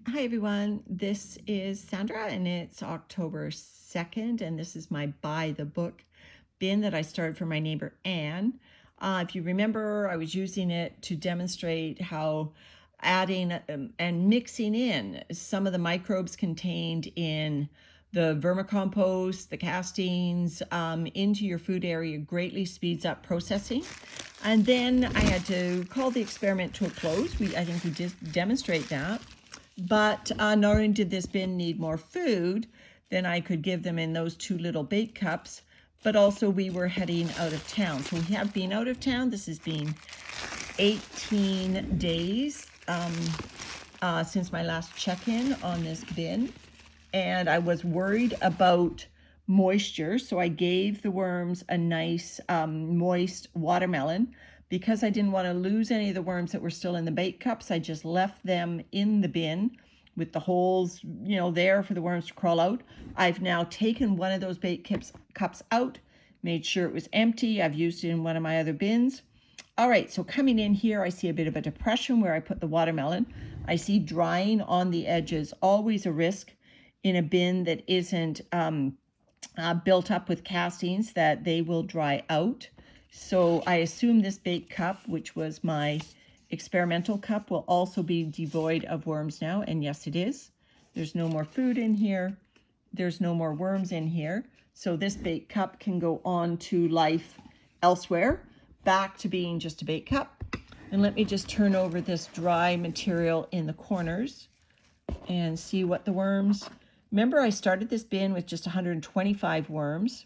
Hi everyone, this is Sandra and it's October 2nd and this is my buy the book bin that I started for my neighbor Anne. If you remember, I was using it to demonstrate how adding and mixing in some of the microbes contained in the vermicompost, the castings, into your food area greatly speeds up processing. And then I had to call the experiment to a close. I think we did demonstrate that. But not only did this bin need more food than I could give them in those two little bake cups, but also we were heading out of town. So we have been out of town. This has been 18 days since my last check-in on this bin. And I was worried about moisture, so I gave the worms a nice moist watermelon. Because I didn't want to lose any of the worms that were still in the bake cups, I just left them in the bin with the holes, there for the worms to crawl out. I've now taken one of those bake cups out, made sure it was empty. I've used it in one of my other bins. All right, so coming in here, I see a bit of a depression where I put the watermelon. I see drying on the edges, always a risk in a bin that isn't built up with castings, that they will dry out. So I assume this bake cup, which was my experimental cup, will also be devoid of worms now. And yes, it is. There's no more food in here. There's no more worms in here. So this bake cup can go on to life elsewhere, back to being just a bake cup. And let me just turn over this dry material in the corners and see what the worms. Remember, I started this bin with just 125 worms.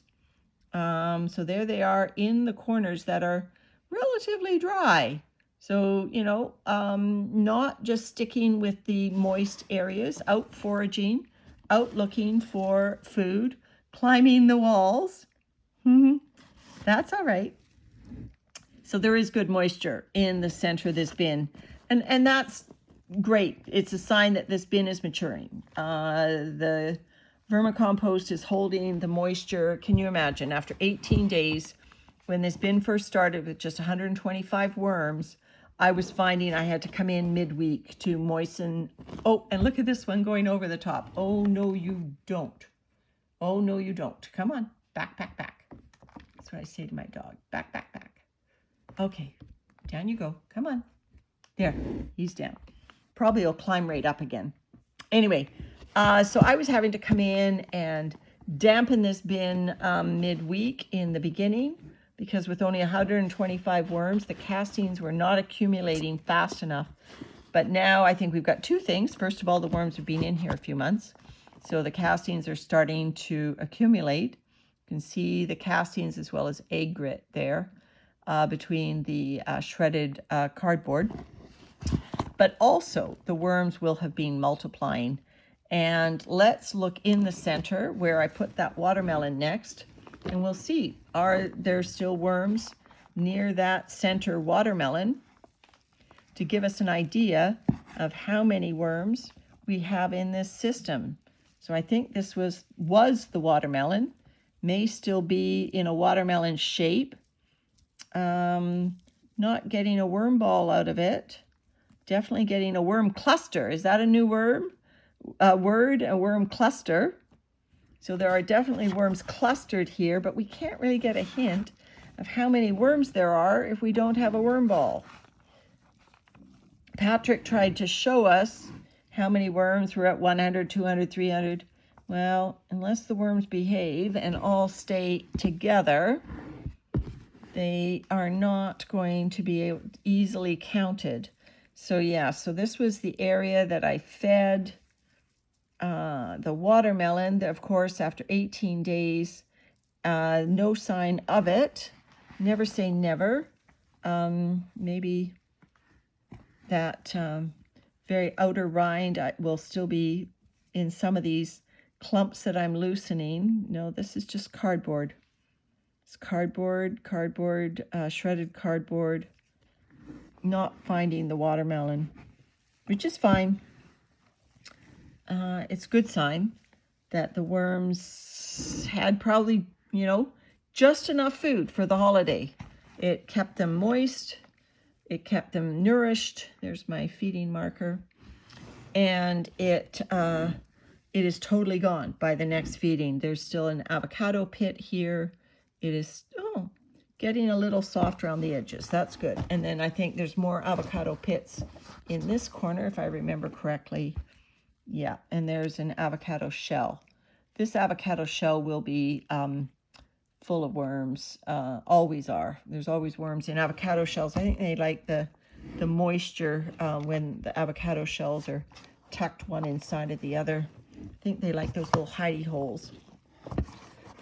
So there they are in the corners that are relatively dry. So, not just sticking with the moist areas, out foraging, out looking for food, climbing the walls. That's all right. So there is good moisture in the center of this bin. And that's great. It's a sign that this bin is maturing. The vermicompost is holding the moisture. Can you imagine, after 18 days, when this bin first started with just 125 worms, I was finding I had to come in midweek to moisten. Oh, and look at this one going over the top. Oh, no, you don't. Oh, no, you don't. Come on, back, back, back. That's what I say to my dog. Back, back, back. Okay, down you go. Come on. There, he's down. Probably he'll climb right up again. Anyway, so I was having to come in and dampen this bin midweek in the beginning, because with only 125 worms, the castings were not accumulating fast enough. But now I think we've got two things. First of all, the worms have been in here a few months, so the castings are starting to accumulate. You can see the castings as well as egg grit there between the shredded cardboard. But also the worms will have been multiplying. And let's look in the center where I put that watermelon next, and we'll see, are there still worms near that center watermelon, to give us an idea of how many worms we have in this system. So I think this was the watermelon, may still be in a watermelon shape. Not getting a worm ball out of it. Definitely getting a worm cluster. Is that a new word? A worm cluster. So there are definitely worms clustered here, but we can't really get a hint of how many worms there are if we don't have a worm ball. Patrick tried to show us how many worms were at 100, 200, 300. Well, unless the worms behave and all stay together, they are not going to be easily counted. So yeah, so this was the area that I fed the watermelon. Of course, after 18 days, no sign of it. Never say never. Maybe that very outer rind will still be in some of these clumps that I'm loosening. No, this is just cardboard. It's cardboard, shredded cardboard. Not finding the watermelon, which is fine. It's a good sign that the worms had probably, just enough food for the holiday. It kept them moist. It kept them nourished. There's my feeding marker. and it is totally gone by the next feeding. There's still an avocado pit here. It is getting a little soft around the edges. That's good. And then I think there's more avocado pits in this corner, if I remember correctly. Yeah, and there's an avocado shell. This avocado shell will be full of worms. Always are. There's always worms in avocado shells. I think they like the moisture when the avocado shells are tucked one inside of the other. I think they like those little hidey holes.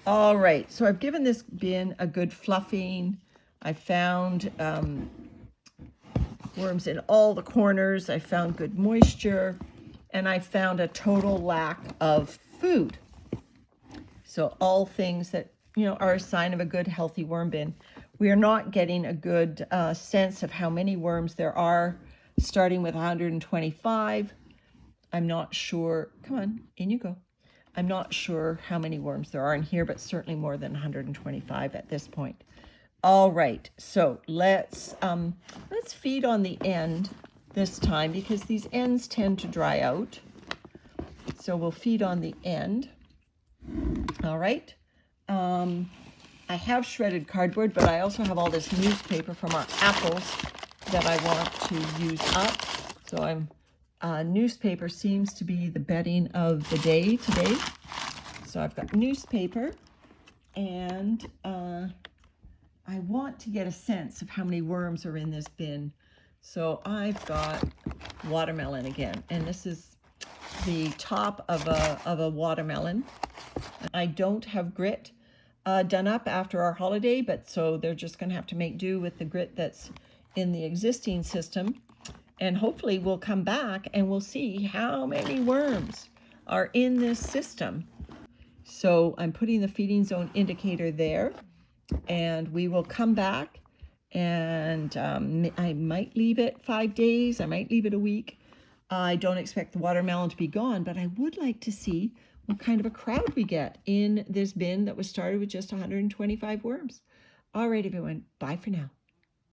All right, so I've given this bin a good fluffing. I found worms in all the corners. I found good moisture, and I found a total lack of food. So all things that, you know, are a sign of a good, healthy worm bin. We are not getting a good sense of how many worms there are, starting with 125. I'm not sure. Come on, in you go. I'm not sure how many worms there are in here, but certainly more than 125 at this point. All right, so let's feed on the end this time because these ends tend to dry out. So we'll feed on the end. All right. I have shredded cardboard, but I also have all this newspaper from our apples that I want to use up. So newspaper seems to be the bedding of the day today. So I've got newspaper, and I want to get a sense of how many worms are in this bin. So I've got watermelon again, and this is the top of a watermelon. I don't have grit done up after our holiday, but so they're just going to have to make do with the grit that's in the existing system. And hopefully we'll come back and we'll see how many worms are in this system. So I'm putting the feeding zone indicator there, and we will come back, and I might leave it 5 days. I might leave it a week. I don't expect the watermelon to be gone, but I would like to see what kind of a crowd we get in this bin that was started with just 125 worms. All right, everyone. Bye for now.